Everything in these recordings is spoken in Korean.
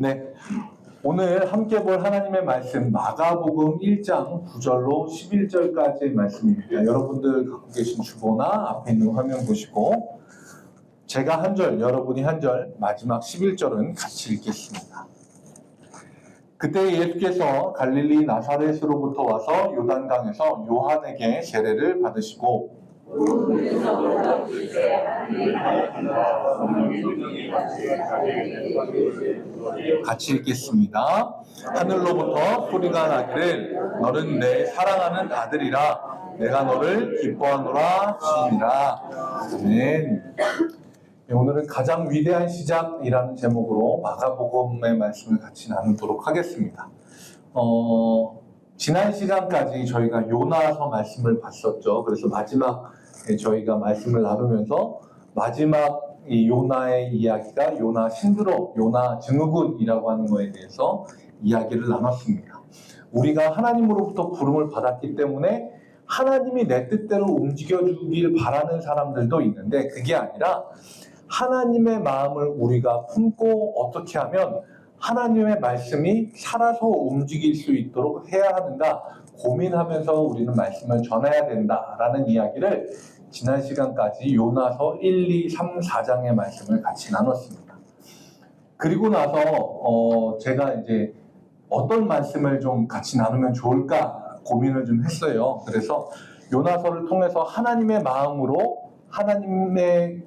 네, 오늘 함께 볼 하나님의 말씀 마가복음 1장 9절로 11절까지의 말씀입니다. 여러분들 갖고 계신 주보나 앞에 있는 화면 보시고 제가 한 절, 여러분이 한 절, 마지막 11절은 같이 읽겠습니다. 그때 예수께서 갈릴리 나사렛으로부터 와서 요단강에서 요한에게 세례를 받으시고 같이 읽겠습니다. 하늘로부터 소리가 나기를 너는 내 사랑하는 아들이라 내가 너를 기뻐하노라 하시니라. 아멘. 오늘은 가장 위대한 시작이라는 제목으로 마가복음의 말씀을 같이 나누도록 하겠습니다. 지난 시간까지 저희가 요나서 말씀을 봤었죠. 그래서 마지막 저희가 말씀을 나누면서 마지막 이 요나의 이야기가 요나 신드롬, 요나 증후군이라고 하는 것에 대해서 이야기를 나눴습니다. 우리가 하나님으로부터 부름을 받았기 때문에 하나님이 내 뜻대로 움직여주길 바라는 사람들도 있는데 그게 아니라 하나님의 마음을 우리가 품고 어떻게 하면 하나님의 말씀이 살아서 움직일 수 있도록 해야 하는가 고민하면서 우리는 말씀을 전해야 된다라는 이야기를 지난 시간까지 요나서 1, 2, 3, 4장의 말씀을 같이 나눴습니다. 그리고 나서 제가 이제 어떤 말씀을 좀 같이 나누면 좋을까 고민을 좀 했어요. 그래서 요나서를 통해서 하나님의 마음으로 하나님이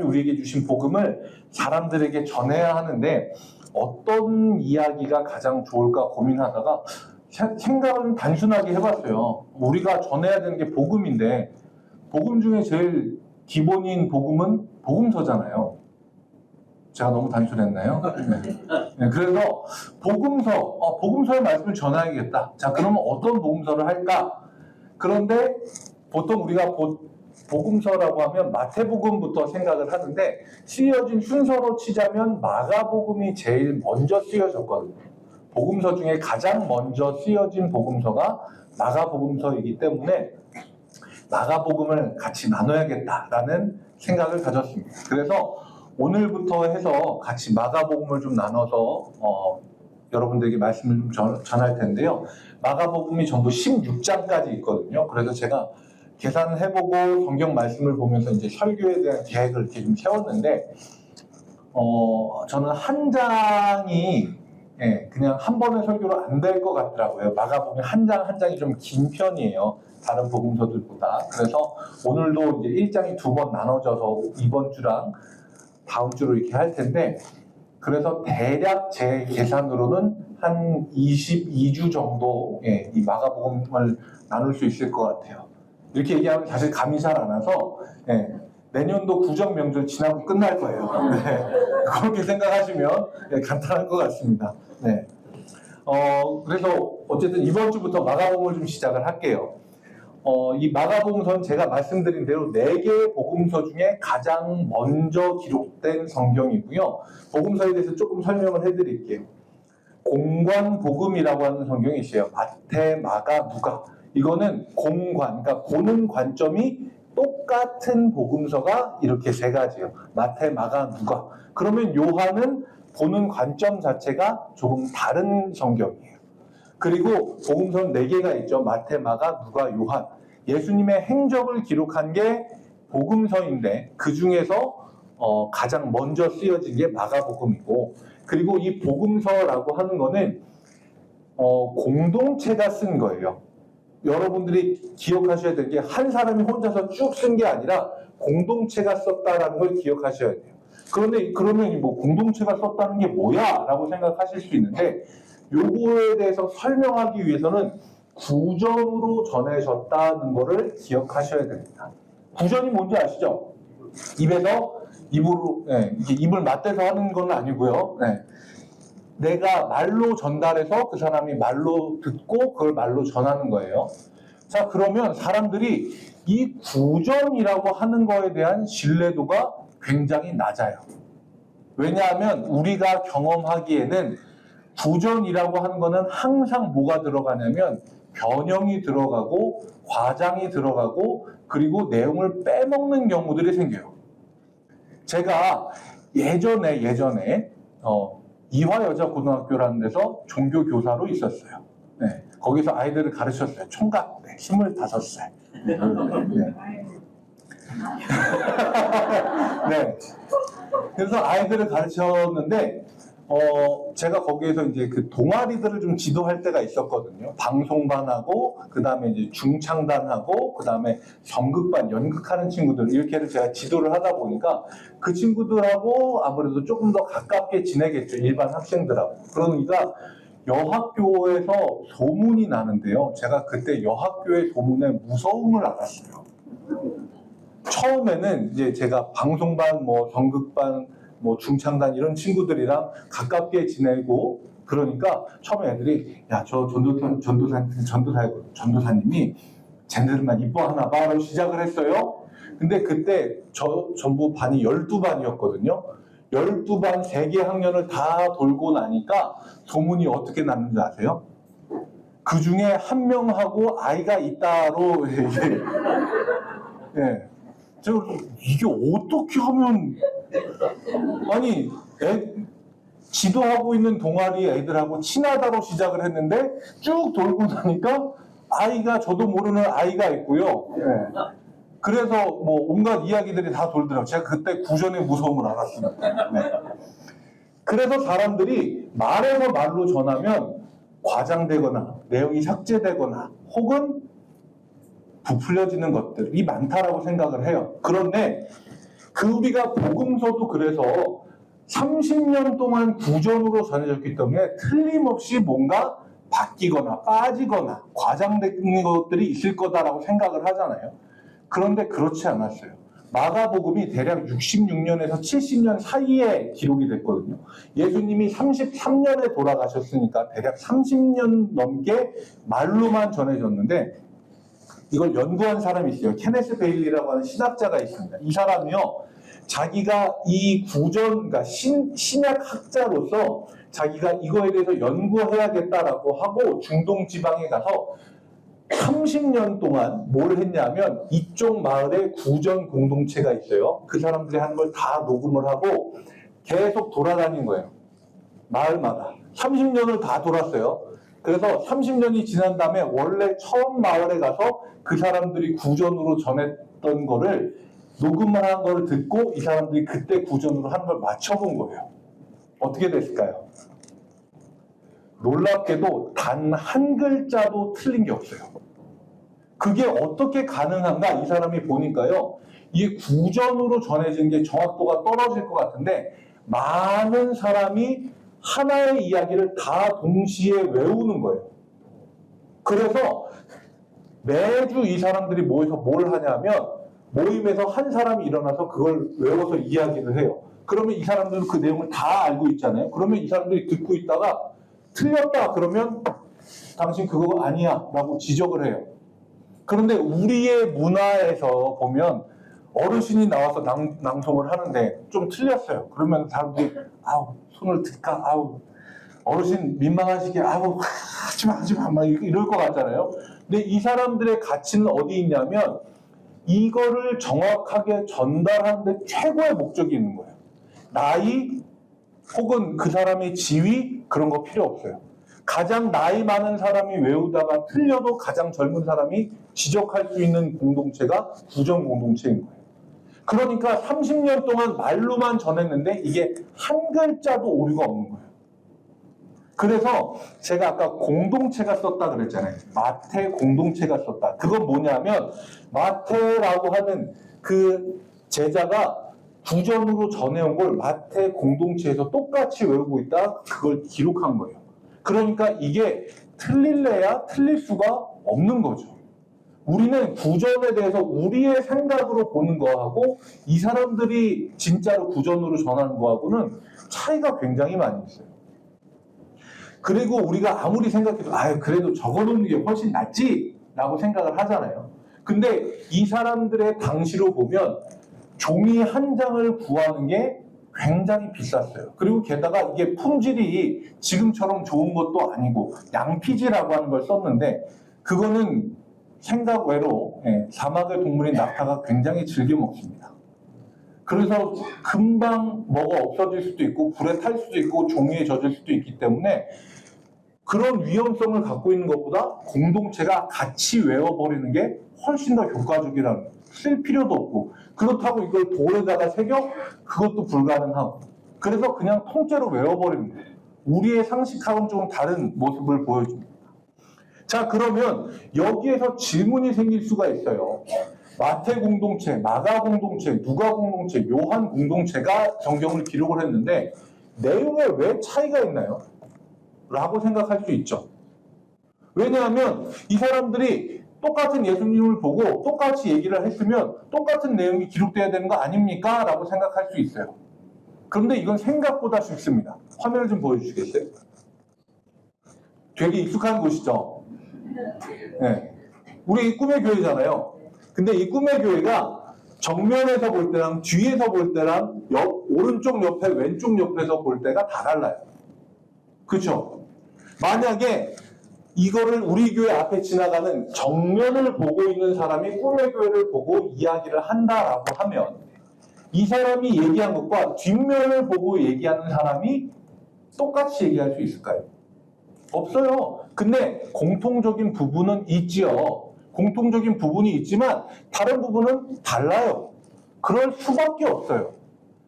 우리에게 주신 복음을 사람들에게 전해야 하는데 어떤 이야기가 가장 좋을까 고민하다가 생각을 단순하게 해봤어요. 우리가 전해야 되는 게 복음인데 복음 중에 제일 기본인 복음은 복음서잖아요. 제가 너무 단순했나요? 네, 그래서 복음서의 말씀을 전해야겠다. 자, 그러면 어떤 복음서를 할까? 그런데 보통 우리가 복음서라고 하면 마태복음부터 생각을 하는데 쓰여진 순서로 치자면 마가복음이 제일 먼저 쓰여졌거든요. 복음서 중에 가장 먼저 쓰여진 복음서가 마가복음서이기 때문에 마가복음을 같이 나눠야겠다라는 생각을 가졌습니다. 그래서 오늘부터 해서 같이 마가복음을 좀 나눠서 여러분들에게 말씀을 좀 전할 텐데요. 마가복음이 전부 16장까지 있거든요. 그래서 제가 계산을 해보고 성경 말씀을 보면서 이제 설교에 대한 계획을 이렇게 좀 세웠는데 저는 한 장이 그냥 한 번의 설교로 안 될 것 같더라고요. 마가복음 한 장 한 장이 좀 긴 편이에요. 다른 복음서들보다. 그래서 오늘도 이제 1장이 두 번 나눠져서 이번 주랑 다음 주로 이렇게 할 텐데 그래서 대략 제 계산으로는 한 22주 정도 이 마가복음을 나눌 수 있을 것 같아요. 이렇게 얘기하면 사실 감이 잘 안 와서 내년도 구정 명절 지나고 끝날 거예요. 네. 그렇게 생각하시면 간단할 것 같습니다. 네. 그래서 어쨌든 이번 주부터 마가복음을 좀 시작을 할게요. 이 마가복음서는 제가 말씀드린 대로 4개의 복음서 중에 가장 먼저 기록된 성경이고요. 복음서에 대해서 조금 설명을 해드릴게요. 공관복음이라고 하는 성경이 있어요. 마태, 마가, 누가. 이거는 공관, 그러니까 보는 관점이 똑같은 복음서가 이렇게 3가지예요. 마태, 마가, 누가. 그러면 요한은 보는 관점 자체가 조금 다른 성경이에요. 그리고 복음서는 4개가 있죠. 마태, 마가, 누가, 요한. 예수님의 행적을 기록한 게 복음서인데 그 중에서 가장 먼저 쓰여진 게 마가복음이고 그리고 이 복음서라고 하는 거는 공동체가 쓴 거예요. 여러분들이 기억하셔야 될 게 한 사람이 혼자서 쭉 쓴 게 아니라 공동체가 썼다라는 걸 기억하셔야 돼요. 그런데 그러면 뭐 공동체가 썼다는 게 뭐야? 라고 생각하실 수 있는데 요거에 대해서 설명하기 위해서는 구전으로 전해졌다는 것을 기억하셔야 됩니다. 구전이 뭔지 아시죠? 입에서 입으로 이렇게 입을 맞대서 하는 건 아니고요. 내가 말로 전달해서 그 사람이 말로 듣고 그걸 말로 전하는 거예요. 자, 그러면 사람들이 이 구전이라고 하는 거에 대한 신뢰도가 굉장히 낮아요. 왜냐하면 우리가 경험하기에는 구전이라고 하는 거는 항상 뭐가 들어가냐면 변형이 들어가고 과장이 들어가고 그리고 내용을 빼먹는 경우들이 생겨요. 제가 예전에 이화여자고등학교라는 데서 종교교사로 있었어요. 네, 거기서 아이들을 가르쳤어요. 총각 때 25살. 네. 네. 그래서 아이들을 가르쳤는데, 제가 거기에서 이제 그 동아리들을 좀 지도할 때가 있었거든요. 방송반하고, 그 다음에 이제 중창단하고, 그 다음에 연극반, 연극하는 친구들, 이렇게를 제가 지도를 하다 보니까 그 친구들하고 아무래도 조금 더 가깝게 지내겠죠. 일반 학생들하고. 그러니까 여학교에서 소문이 나는데요. 제가 그때 여학교의 소문에 무서움을 알았어요. 처음에는 이제 제가 방송반, 연극반, 중창단 이런 친구들이랑 가깝게 지내고 그러니까 처음에 애들이 야, 저 전도사님이 쟤네들만 이뻐하나 봐 라고 시작을 했어요. 근데 그때 전부 반이 12반이었거든요. 12반 3개 학년을 다 돌고 나니까 소문이 어떻게 났는지 아세요? 그 중에 한 명하고 아이가 있다로 예. 제가 이게 어떻게 하면 아니 지도하고 있는 동아리 애들하고 친하다고 시작을 했는데 쭉 돌고 나니까 아이가 저도 모르는 아이가 있고요. 네. 그래서 온갖 이야기들이 다 돌더라고요. 제가 그때 구전의 무서움을 알았습니다. 네. 그래서 사람들이 말에서 말로 전하면 과장되거나 내용이 삭제되거나 혹은 부풀려지는 것들이 많다라고 생각을 해요. 그런데 우리가 복음서도 그래서 30년 동안 구전으로 전해졌기 때문에 틀림없이 뭔가 바뀌거나 빠지거나 과장된 것들이 있을 거다라고 생각을 하잖아요. 그런데 그렇지 않았어요. 마가복음이 대략 66년에서 70년 사이에 기록이 됐거든요. 예수님이 33년에 돌아가셨으니까 대략 30년 넘게 말로만 전해졌는데 이걸 연구한 사람이 있어요. 케네스 베일리라고 하는 신학자가 있습니다. 이 사람이요, 자기가 이 그러니까 신약 학자로서 자기가 이거에 대해서 연구해야겠다라고 하고 중동 지방에 가서 30년 동안 뭘 했냐면 이쪽 마을에 구전 공동체가 있어요. 그 사람들이 하는 걸 다 녹음을 하고 계속 돌아다닌 거예요. 마을마다. 30년을 다 돌았어요. 그래서 30년이 지난 다음에 원래 처음 마을에 가서 그 사람들이 구전으로 전했던 거를 녹음을 한 걸 듣고 이 사람들이 그때 구전으로 한 걸 맞춰본 거예요. 어떻게 됐을까요? 놀랍게도 단 한 글자도 틀린 게 없어요. 그게 어떻게 가능한가 이 사람이 보니까요. 이게 구전으로 전해진 게 정확도가 떨어질 것 같은데 많은 사람이 하나의 이야기를 다 동시에 외우는 거예요. 그래서 매주 이 사람들이 모여서 뭘 하냐면 모임에서 한 사람이 일어나서 그걸 외워서 이야기를 해요. 그러면 이 사람들은 그 내용을 다 알고 있잖아요. 그러면 이 사람들이 듣고 있다가 틀렸다 그러면 당신 그거 아니야 라고 지적을 해요. 그런데 우리의 문화에서 보면 어르신이 나와서 낭송을 하는데 좀 틀렸어요. 그러면 사람들이 손을 들까? 어르신 민망하시게 하지마 막 이럴 것 같잖아요. 근데 이 사람들의 가치는 어디 있냐면 이거를 정확하게 전달하는 데 최고의 목적이 있는 거예요. 나이 혹은 그 사람의 지위 그런 거 필요 없어요. 가장 나이 많은 사람이 외우다가 틀려도 가장 젊은 사람이 지적할 수 있는 공동체가 구전 공동체인 거예요. 그러니까 30년 동안 말로만 전했는데 이게 한 글자도 오류가 없는 거예요. 그래서 제가 아까 공동체가 썼다 그랬잖아요. 마태 공동체가 썼다. 그건 뭐냐면 마태라고 하는 그 제자가 구전으로 전해온 걸 마태 공동체에서 똑같이 외우고 있다. 그걸 기록한 거예요. 그러니까 이게 틀릴래야 틀릴 수가 없는 거죠. 우리는 구전에 대해서 우리의 생각으로 보는 거하고 이 사람들이 진짜로 구전으로 전하는 거하고는 차이가 굉장히 많이 있어요. 그리고 우리가 아무리 생각해도 그래도 적어놓는 게 훨씬 낫지 라고 생각을 하잖아요. 근데 이 사람들의 당시로 보면 종이 한 장을 구하는 게 굉장히 비쌌어요. 그리고 게다가 이게 품질이 지금처럼 좋은 것도 아니고 양피지라고 하는 걸 썼는데 그거는 생각 외로 사막의 동물인 낙타가 굉장히 즐겨 먹습니다. 그래서 금방 뭐가 없어질 수도 있고 불에 탈 수도 있고 종이에 젖을 수도 있기 때문에 그런 위험성을 갖고 있는 것보다 공동체가 같이 외워버리는 게 훨씬 더 효과적이라는 거예요. 쓸 필요도 없고 그렇다고 이걸 돌에다가 새겨? 그것도 불가능하고 그래서 그냥 통째로 외워버리는 거예요. 우리의 상식하고는 좀 다른 모습을 보여줍니다. 자, 그러면 여기에서 질문이 생길 수가 있어요. 마태 공동체, 마가 공동체, 누가 공동체, 요한 공동체가 성경을 기록을 했는데 내용에 왜 차이가 있나요? 라고 생각할 수 있죠. 왜냐하면 이 사람들이 똑같은 예수님을 보고 똑같이 얘기를 했으면 똑같은 내용이 기록돼야 되는 거 아닙니까? 라고 생각할 수 있어요. 그런데 이건 생각보다 쉽습니다. 화면을 좀 보여주시겠어요? 되게 익숙한 곳이죠. 네. 우리 꿈의 교회잖아요. 근데 이 꿈의 교회가 정면에서 볼 때랑 뒤에서 볼 때랑 오른쪽 옆에 왼쪽 옆에서 볼 때가 다 달라요. 그렇죠? 만약에 이거를 우리 교회 앞에 지나가는 정면을 보고 있는 사람이 꿈의 교회를 보고 이야기를 한다라고 하면 이 사람이 얘기한 것과 뒷면을 보고 얘기하는 사람이 똑같이 얘기할 수 있을까요? 없어요. 근데 공통적인 부분은 있지요. 공통적인 부분이 있지만 다른 부분은 달라요. 그럴 수밖에 없어요.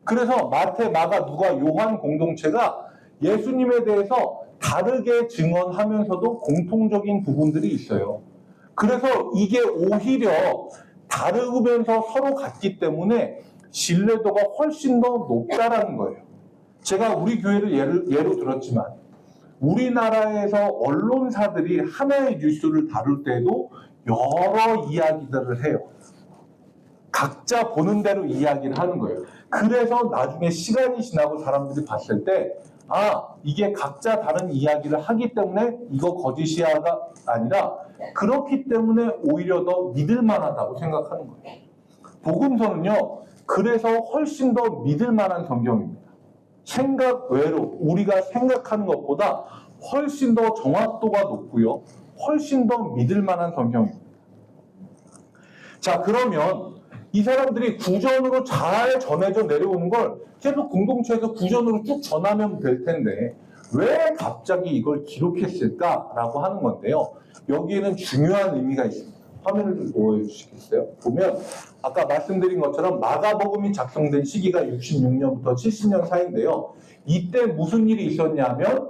그래서 마태, 마가, 누가, 요한 공동체가 예수님에 대해서 다르게 증언하면서도 공통적인 부분들이 있어요. 그래서 이게 오히려 다르면서 서로 같기 때문에 신뢰도가 훨씬 더 높다라는 거예요. 제가 우리 교회를 예로 들었지만 우리나라에서 언론사들이 하나의 뉴스를 다룰 때도 여러 이야기들을 해요. 각자 보는 대로 이야기를 하는 거예요. 그래서 나중에 시간이 지나고 사람들이 봤을 때 이게 각자 다른 이야기를 하기 때문에 이거 거짓이야가 아니라 그렇기 때문에 오히려 더 믿을 만하다고 생각하는 거예요. 복음서는요. 그래서 훨씬 더 믿을 만한 성경입니다. 생각 외로 우리가 생각하는 것보다 훨씬 더 정확도가 높고요. 훨씬 더 믿을 만한 성경입니다. 자, 그러면 이 사람들이 구전으로 잘 전해져 내려오는 걸 계속 공동체에서 구전으로 쭉 전하면 될 텐데 왜 갑자기 이걸 기록했을까라고 하는 건데요. 여기에는 중요한 의미가 있습니다. 화면을 좀 보여주시겠어요? 보면 아까 말씀드린 것처럼 마가복음이 작성된 시기가 66년부터 70년 사이인데요. 이때 무슨 일이 있었냐면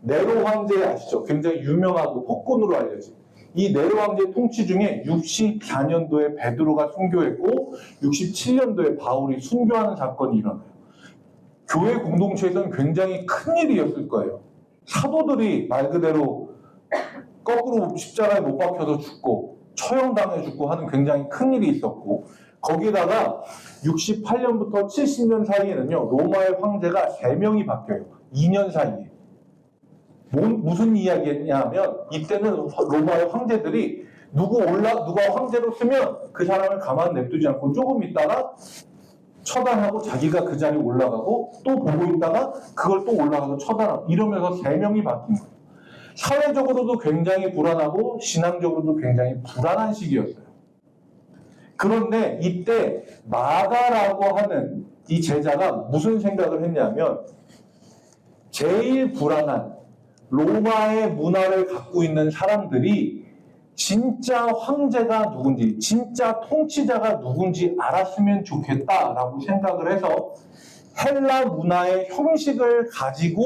네로 황제 아시죠? 굉장히 유명하고 폭군으로 알려진 이 네로 황제 통치 중에 64년도에 베드로가 순교했고 67년도에 바울이 순교하는 사건이 일어나요. 교회 공동체에서는 굉장히 큰 일이었을 거예요. 사도들이 말 그대로 거꾸로 십자가에 못 박혀서 죽고 처형당해 죽고 하는 굉장히 큰 일이 있었고 거기다가 68년부터 70년 사이에는요. 로마의 황제가 3명이 바뀌어요. 2년 사이에. 무슨 이야기냐면 이때는 로마의 황제들이 누가 황제로 쓰면 그 사람을 가만 냅두지 않고 조금 있다가 처단하고 자기가 그 자리에 올라가고 또 보고 있다가 그걸 또 올라가서 처단하고 이러면서 3명이 바뀐 거예요. 사회적으로도 굉장히 불안하고 신앙적으로도 굉장히 불안한 시기였어요. 그런데 이때 마가라고 하는 이 제자가 무슨 생각을 했냐면 제일 불안한 로마의 문화를 갖고 있는 사람들이 진짜 황제가 누군지, 진짜 통치자가 누군지 알았으면 좋겠다라고 생각을 해서 헬라 문화의 형식을 가지고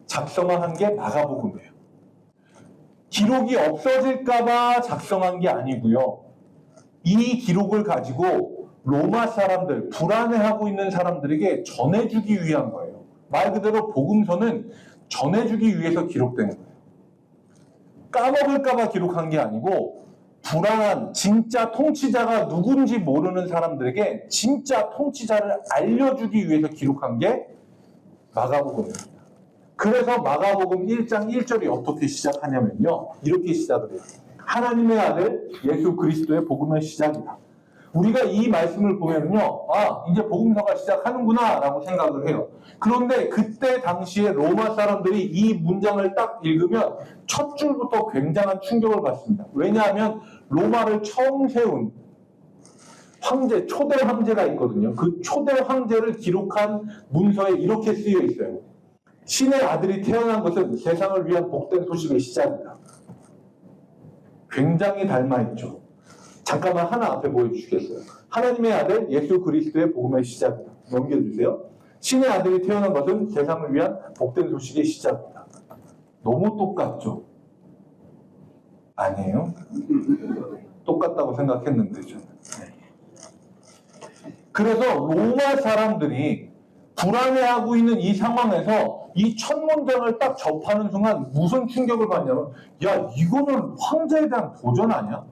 작성한 게 마가복음이에요. 기록이 없어질까봐 작성한 게 아니고요. 이 기록을 가지고 로마 사람들, 불안해하고 있는 사람들에게 전해주기 위한 거예요. 말 그대로 복음서는 전해주기 위해서 기록된 거예요. 까먹을까봐 기록한 게 아니고 불안한 진짜 통치자가 누군지 모르는 사람들에게 진짜 통치자를 알려주기 위해서 기록한 게 마가복음입니다. 그래서 마가복음 1장 1절이 어떻게 시작하냐면요. 이렇게 시작을 해요. 하나님의 아들 예수 그리스도의 복음의 시작이다. 우리가 이 말씀을 보면요. 이제 복음서가 시작하는구나 라고 생각을 해요. 그런데 그때 당시에 로마 사람들이 이 문장을 딱 읽으면 첫 줄부터 굉장한 충격을 받습니다. 왜냐하면 로마를 처음 세운 황제, 초대 황제가 있거든요. 그 초대 황제를 기록한 문서에 이렇게 쓰여 있어요. 신의 아들이 태어난 것은 세상을 위한 복된 소식의 시작이다. 굉장히 닮아있죠. 잠깐만 하나 앞에 보여주시겠어요? 하나님의 아들 예수 그리스도의 복음의 시작이다. 넘겨주세요. 신의 아들이 태어난 것은 세상을 위한 복된 소식의 시작이다. 너무 똑같죠? 아니에요? 똑같다고 생각했는데 저는. 그래서 로마 사람들이 불안해하고 있는 이 상황에서 이 첫 문장을 딱 접하는 순간 무슨 충격을 받냐면, 야, 이거는 황제에 대한 도전 아니야?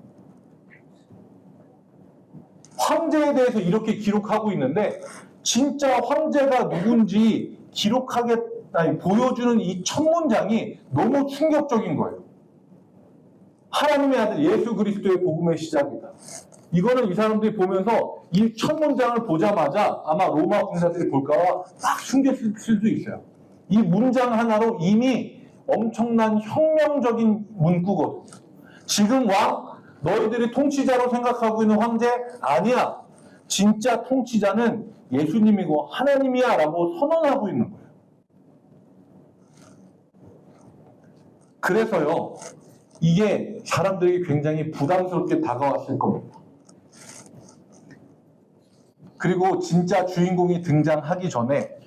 황제에 대해서 이렇게 기록하고 있는데 진짜 황제가 누군지 보여주는 이 첫 문장이 너무 충격적인 거예요. 하나님의 아들 예수 그리스도의 복음의 시작이다. 이거는 이 사람들이 보면서 이 첫 문장을 보자마자 아마 로마 군사들이 볼까봐 막 숨겼을 수도 있어요. 이 문장 하나로 이미 엄청난 혁명적인 문구거든요. 지금 왕, 너희들이 통치자로 생각하고 있는 황제 아니야. 진짜 통치자는 예수님이고 하나님이야 라고 선언하고 있는 거예요. 그래서요, 이게 사람들에게 굉장히 부담스럽게 다가왔을 겁니다. 그리고 진짜 주인공이 등장하기 전에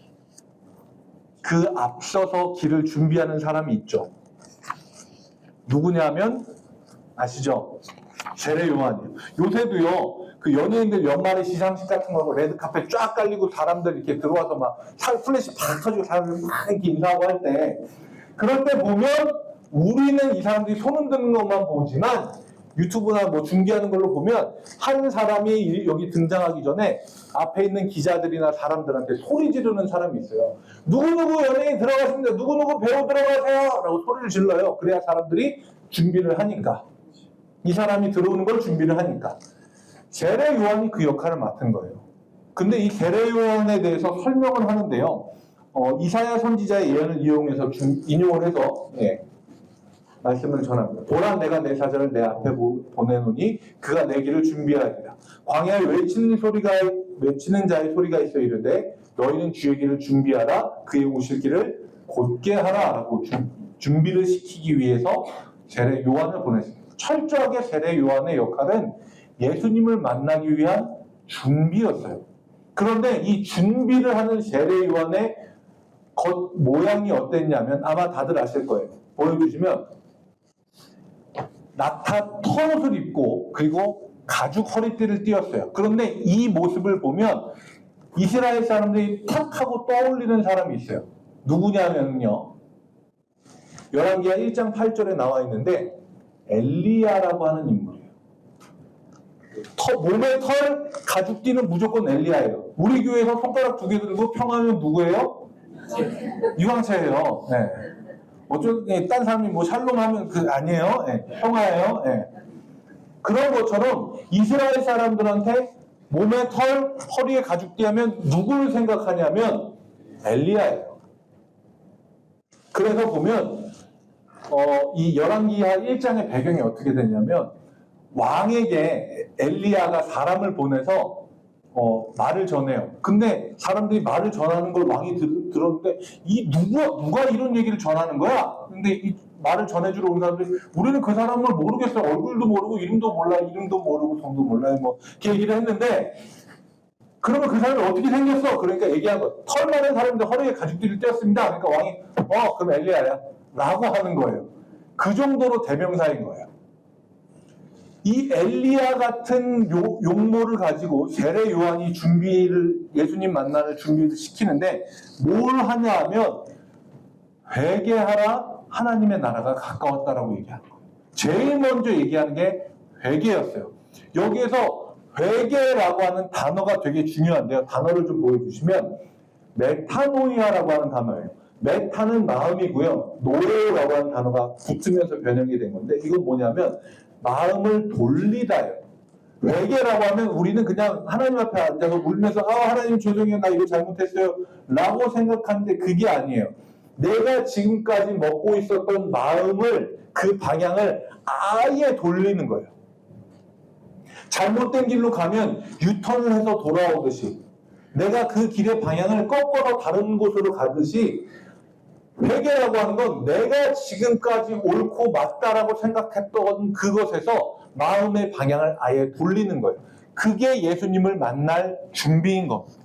그 앞서서 길을 준비하는 사람이 있죠. 누구냐면 아시죠? 세례 요한이에요. 요새도요, 그 연예인들 연말에 시상식 같은 거 하고 레드카펫 쫙 깔리고 사람들 이렇게 들어와서 막 플래시 팍 터지고 사람들 막 이렇게 인사하고 할 때, 그럴 때 보면 우리는 이 사람들이 손 흔드는 것만 보지만 유튜브나 뭐 중계하는 걸로 보면 한 사람이 여기 등장하기 전에 앞에 있는 기자들이나 사람들한테 소리 지르는 사람이 있어요. 누구누구 연예인 들어갔습니다. 누구누구 배우 들어가세요. 라고 소리를 질러요. 그래야 사람들이 준비를 하니까. 이 사람이 들어오는 걸 준비를 하니까. 세례 요한이 그 역할을 맡은 거예요. 근데 이 세례 요한에 대해서 설명을 하는데요. 이사야 선지자의 예언을 이용해서 인용을 해서 말씀을 전합니다. 보라, 내가 내 사자를 내 앞에 보내노니 그가 내 길을 준비하리라. 광야에 외치는 자의 소리가 있어 이르되 너희는 주의 길을 준비하라. 그의 오실 길을 곧게 하라 라고 준비를 시키기 위해서 세례 요한을 보냈습니다. 철저하게 세례 요한의 역할은 예수님을 만나기 위한 준비였어요. 그런데 이 준비를 하는 세례 요한의 겉 모양이 어땠냐면 아마 다들 아실 거예요. 보여주시면 낙타 털옷을 입고 그리고 가죽 허리띠를 띄었어요. 그런데 이 모습을 보면 이스라엘 사람들이 탁 하고 떠올리는 사람이 있어요. 누구냐면요, 열왕기하 1장 8절에 나와 있는데 엘리야라고 하는 인물이에요. 몸에 털, 가죽 띠는 무조건 엘리야예요. 우리 교회에서 손가락 2개 들고 평하면 누구예요? 유황차예요. 네. 딴 사람이 뭐 샬롬 하면 아니에요. 평화예요. 그런 것처럼 이스라엘 사람들한테 몸에 털, 허리에 가죽띠 하면 누구를 생각하냐면 엘리야예요. 그래서 보면 이 열왕기하 1장의 배경이 어떻게 되냐면 왕에게 엘리야가 사람을 보내서 말을 전해요. 근데 사람들이 말을 전하는 걸 왕이 들었는데 누가 이런 얘기를 전하는 거야? 근데 이 말을 전해주러 온 사람들이 우리는 그 사람을 모르겠어. 얼굴도 모르고 이름도 몰라. 이름도 모르고 성도 몰라요. 뭐 이렇게 얘기를 했는데 그러면 그 사람이 어떻게 생겼어? 그러니까 얘기한 거. 털 많은 사람인데 허리에 가죽띠를 띄었습니다. 그러니까 왕이 그럼 엘리야야 라고 하는 거예요. 그 정도로 대명사인 거예요. 이 엘리야 같은 용모를 가지고 세례 요한이 예수님 만나는 준비를 시키는데 뭘 하냐 하면 회개하라, 하나님의 나라가 가까웠다라고 얘기하는 거예요. 제일 먼저 얘기하는 게 회개였어요. 여기에서 회개라고 하는 단어가 되게 중요한데요. 단어를 좀 보여주시면 메타노이아라고 하는 단어예요. 메타는 마음이고요. 노예라고 하는 단어가 붙으면서 변형이 된 건데 이건 뭐냐면 마음을 돌리다예요. 회개라고 하면 우리는 그냥 하나님 앞에 앉아서 울면서 하나님 죄송해요, 나 이거 잘못했어요 라고 생각하는데 그게 아니에요. 내가 지금까지 먹고 있었던 마음을 그 방향을 아예 돌리는 거예요. 잘못된 길로 가면 유턴을 해서 돌아오듯이 내가 그 길의 방향을 꺾어서 다른 곳으로 가듯이 회개라고 하는 건 내가 지금까지 옳고 맞다라고 생각했던 그것에서 마음의 방향을 아예 돌리는 거예요. 그게 예수님을 만날 준비인 겁니다.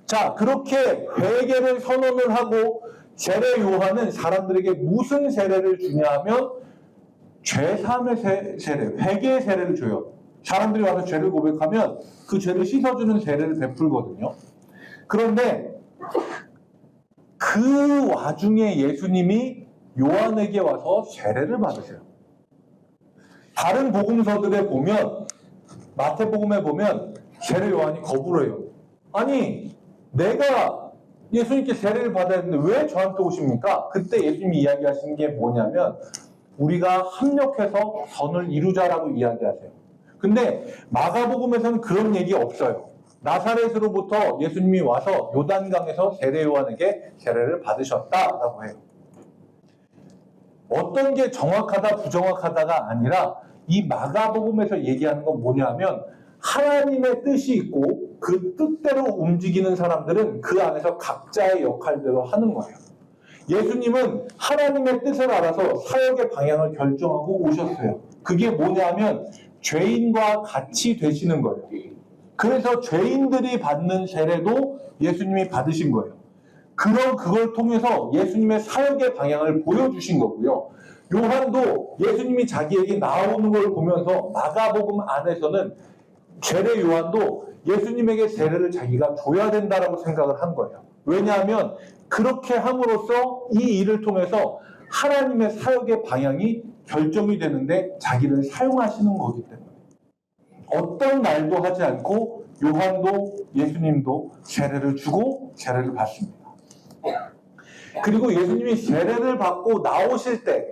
자, 그렇게 회개를 선언을 하고 세례 요한은 사람들에게 무슨 세례를 주냐 하면 죄사함의 세례, 회개의 세례를 줘요. 사람들이 와서 죄를 고백하면 그 죄를 씻어주는 세례를 베풀거든요. 그런데 그 와중에 예수님이 요한에게 와서 세례를 받으세요. 다른 복음서들에 보면, 마태복음에 보면 세례 요한이 거부를 해요. 아니, 내가 예수님께 세례를 받아야 되는데 왜 저한테 오십니까? 그때 예수님이 이야기하신 게 뭐냐면 우리가 합력해서 선을 이루자라고 이야기하세요. 근데 마가복음에서는 그런 얘기 없어요. 나사렛으로부터 예수님이 와서 요단강에서 세례 요한에게 세례를 받으셨다라고 해요. 어떤 게 정확하다 부정확하다가 아니라 이 마가복음에서 얘기하는 건 뭐냐면 하나님의 뜻이 있고 그 뜻대로 움직이는 사람들은 그 안에서 각자의 역할대로 하는 거예요. 예수님은 하나님의 뜻을 알아서 사역의 방향을 결정하고 오셨어요. 그게 뭐냐면 죄인과 같이 되시는 거예요. 그래서 죄인들이 받는 세례도 예수님이 받으신 거예요. 그걸 통해서 예수님의 사역의 방향을 보여주신 거고요. 요한도 예수님이 자기에게 나오는 걸 보면서 마가복음 안에서는 세례 요한도 예수님에게 세례를 자기가 줘야 된다라고 생각을 한 거예요. 왜냐하면 그렇게 함으로써 이 일을 통해서 하나님의 사역의 방향이 결정이 되는데 자기를 사용하시는 거기 때문에 어떤 말도 하지 않고 요한도 예수님도 세례를 주고 세례를 받습니다. 그리고 예수님이 세례를 받고 나오실 때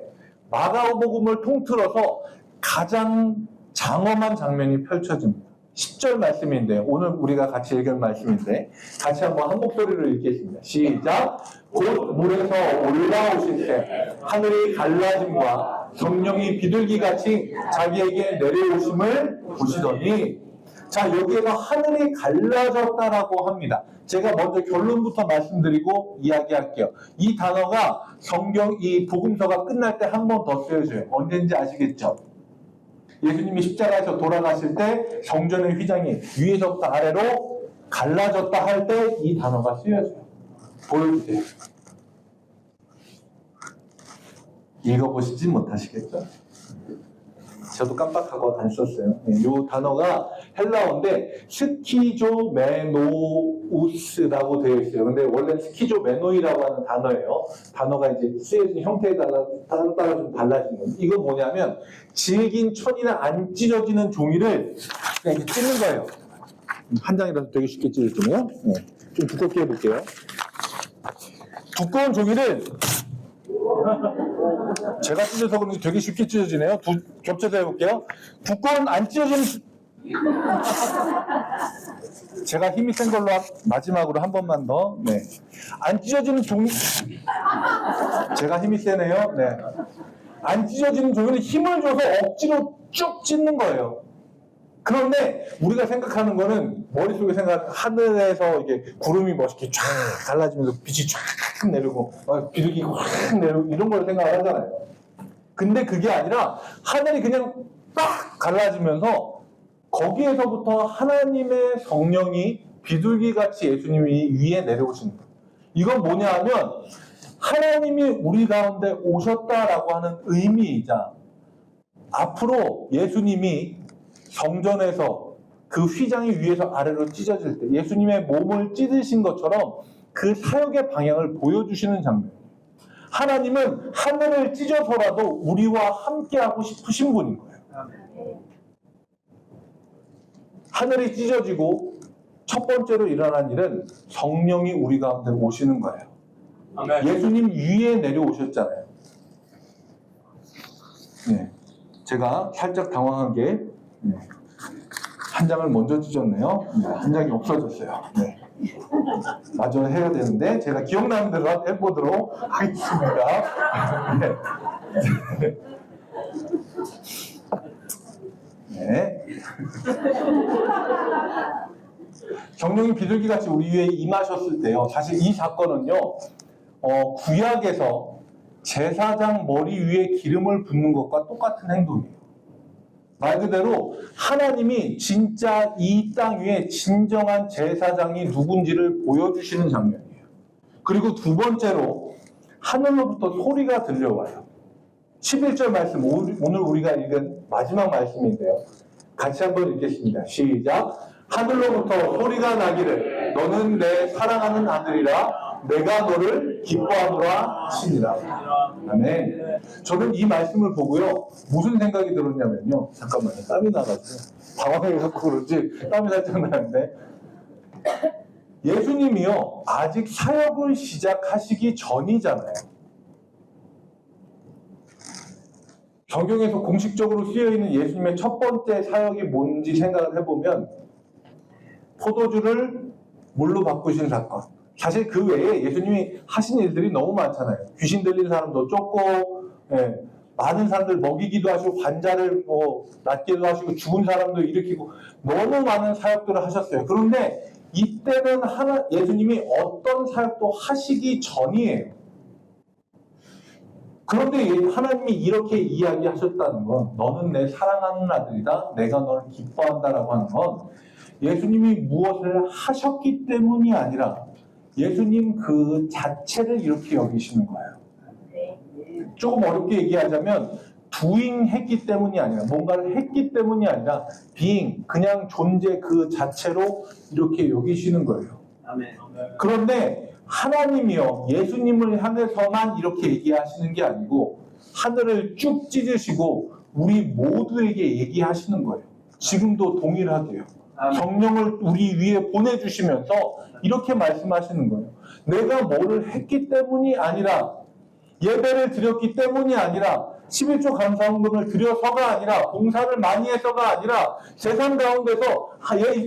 마가복음을 통틀어서 가장 장엄한 장면이 펼쳐집니다. 10절 말씀인데 오늘 우리가 같이 읽은 말씀인데 같이 한번 한 목소리로 읽겠습니다. 시작! 곧 물에서 올라오실 때 하늘이 갈라짐과 성령이 비둘기같이 자기에게 내려오심을 보시더니 자, 여기에서 하늘이 갈라졌다라고 합니다. 제가 먼저 결론부터 말씀드리고 이야기할게요. 이 단어가 이 복음서가 끝날 때 한 번 더 쓰여져요. 언제인지 아시겠죠? 예수님이 십자가에서 돌아가실 때 성전의 휘장이 위에서부터 아래로 갈라졌다 할 때 이 단어가 쓰여져요. 보여주세요. 읽어보시지 못하시겠죠? 저도 깜빡하고 안 썼어요. 이 단어가 헬라어인데 스키조메노우스라고 되어 있어요. 근데 원래 스키조메노이라고 하는 단어예요. 단어가 이제 쓰여진 형태에 따라 좀 달라지는 거예요. 이건 뭐냐면 질긴 천이나 안 찢어지는 종이를 그냥 이렇게 찢는 거예요. 한 장이라서 되게 쉽게 찢어지네요. 네. 좀 두껍게 해볼게요. 두꺼운 종이를 제가 찢어서 그런지 되게 쉽게 찢어지네요. 겹쳐서 해볼게요. 두꺼운 안 찢어지는 제가 힘이 센 걸로 마지막으로 한 번만 더. 네. 안 찢어지는 종이 제가 힘이 세네요. 네. 안 찢어지는 종이는 힘을 줘서 억지로 쭉 찢는 거예요. 그런데 우리가 생각하는 거는 머릿속에 하늘에서 이게 구름이 멋있게 쫙 갈라지면서 빛이 쫙 내리고 비둘기가 확 내리고 이런 걸 생각을 하잖아요. 근데 그게 아니라 하늘이 그냥 딱 갈라지면서 거기에서부터 하나님의 성령이 비둘기같이 예수님이 위에 내려오신 거예요. 이건 뭐냐 하면 하나님이 우리 가운데 오셨다라고 하는 의미이자 앞으로 예수님이 성전에서 그 휘장이 위에서 아래로 찢어질 때 예수님의 몸을 찢으신 것처럼 그 사역의 방향을 보여주시는 장면이에요. 하나님은 하늘을 찢어서라도 우리와 함께하고 싶으신 분인 거예요. 하늘이 찢어지고 첫 번째로 일어난 일은 성령이 우리 가운데 오시는 거예요. 예수님 위에 내려오셨잖아요. 네. 제가 살짝 당황한 게 한 장을 먼저 찢었네요. 네, 한 장이 없어졌어요. 네. 마저 해야 되는데 제가 기억나는 대로 해보도록 하겠습니다. 네. 네. 성령이 비둘기같이 우리 위에 임하셨을 때요. 사실 이 사건은요. 구약에서 제사장 머리 위에 기름을 붓는 것과 똑같은 행동이에요. 말 그대로 하나님이 진짜 이 땅 위에 진정한 제사장이 누군지를 보여주시는 장면이에요. 그리고 두 번째로 하늘로부터 소리가 들려와요. 11절 말씀, 오늘 우리가 읽은 마지막 말씀인데요. 같이 한번 읽겠습니다. 시작. 하늘로부터 소리가 나기를 너는 내 사랑하는 아들이라 내가 너를 기뻐하노라 하시니라. 아멘. 저는 이 말씀을 보고요. 무슨 생각이 들었냐면요. 잠깐만요. 땀이 나가지고 당황해갖고 그런지 땀이 살짝 나는데 예수님이요. 아직 사역을 시작하시기 전이잖아요. 성경에서 공식적으로 쓰여있는 예수님의 첫 번째 사역이 뭔지 생각을 해보면 포도주를 물로 바꾸신 사건. 사실 그 외에 예수님이 하신 일들이 너무 많잖아요. 귀신 들린 사람도 쫓고, 많은 사람들 먹이기도 하시고, 환자를 낫기도 하시고, 죽은 사람도 일으키고, 너무 많은 사역들을 하셨어요. 그런데 이때는 예수님이 어떤 사역도 하시기 전이에요. 그런데 하나님이 이렇게 이야기하셨다는 건 너는 내 사랑하는 아들이다. 내가 너를 기뻐한다라고 하는 건 예수님이 무엇을 하셨기 때문이 아니라 예수님 그 자체를 이렇게 여기시는 거예요. 조금 어렵게 얘기하자면 doing 했기 때문이 아니라 뭔가를 했기 때문이 아니라 being 그냥 존재 그 자체로 이렇게 여기시는 거예요. 그런데 하나님이요 예수님을 향해서만 이렇게 얘기하시는 게 아니고 하늘을 쭉 찢으시고 우리 모두에게 얘기하시는 거예요. 지금도 동일하게요. 성령을 우리 위에 보내주시면서 이렇게 말씀하시는 거예요. 내가 뭐를 했기 때문이 아니라 예배를 드렸기 때문이 아니라 11조 감사헌금을 드려서가 아니라 봉사를 많이 해서가 아니라 세상 가운데서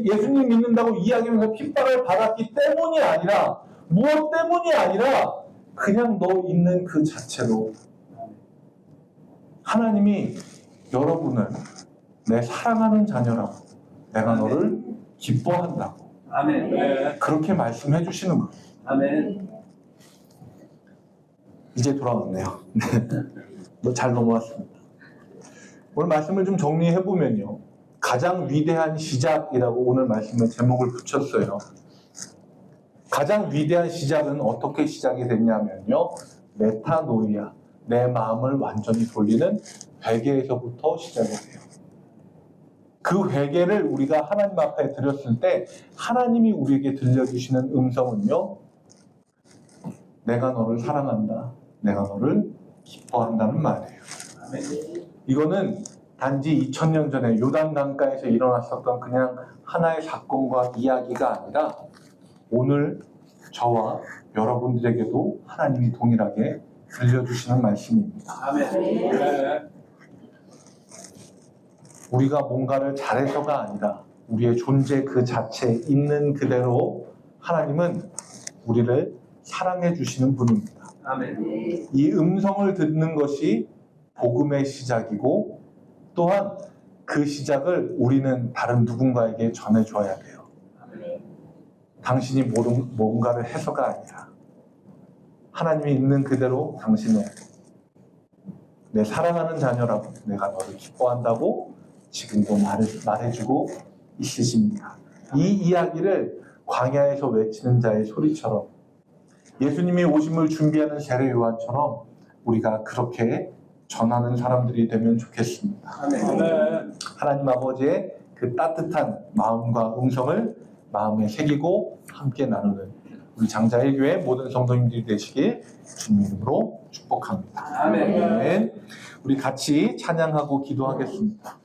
예수님 믿는다고 이야기하면서 핍박을 받았기 때문이 아니라 무엇 때문이 아니라 그냥 너 있는 그 자체로 하나님이 여러분을 내 사랑하는 자녀라고 내가 너를 기뻐한다고 아멘. 그렇게 말씀해 주시는 거예요. 아멘. 이제 돌아왔네요. 잘 넘어왔습니다. 오늘 말씀을 좀 정리해 보면요. 가장 위대한 시작이라고 오늘 말씀에 제목을 붙였어요. 가장 위대한 시작은 어떻게 시작이 됐냐면요. 메타노이아, 내 마음을 완전히 돌리는 회개에서부터 시작이 돼요. 그 회개를 우리가 하나님 앞에 드렸을 때 하나님이 우리에게 들려주시는 음성은요. 내가 너를 사랑한다. 내가 너를 기뻐한다는 말이에요. 이거는 단지 2000년 전에 요단강가에서 일어났었던 그냥 하나의 사건과 이야기가 아니라 오늘 저와 여러분들에게도 하나님이 동일하게 들려주시는 말씀입니다. 아멘. 우리가 뭔가를 잘해서가 아니라 우리의 존재 그 자체에 있는 그대로 하나님은 우리를 사랑해 주시는 분입니다. 아멘. 이 음성을 듣는 것이 복음의 시작이고 또한 그 시작을 우리는 다른 누군가에게 전해줘야 돼요. 당신이 뭔가를 해서가 아니라 하나님이 있는 그대로 당신을 내 사랑하는 자녀라고 내가 너를 기뻐한다고 지금도 말해주고 있으십니다. 이 이야기를 광야에서 외치는 자의 소리처럼 예수님이 오심을 준비하는 세례 요한처럼 우리가 그렇게 전하는 사람들이 되면 좋겠습니다. 아멘. 하나님 아버지의 그 따뜻한 마음과 음성을 마음에 새기고 함께 나누는 우리 장자의 교회 모든 성도님들이 되시길 주님 이름으로 축복합니다. 아멘. 우리 같이 찬양하고 기도하겠습니다.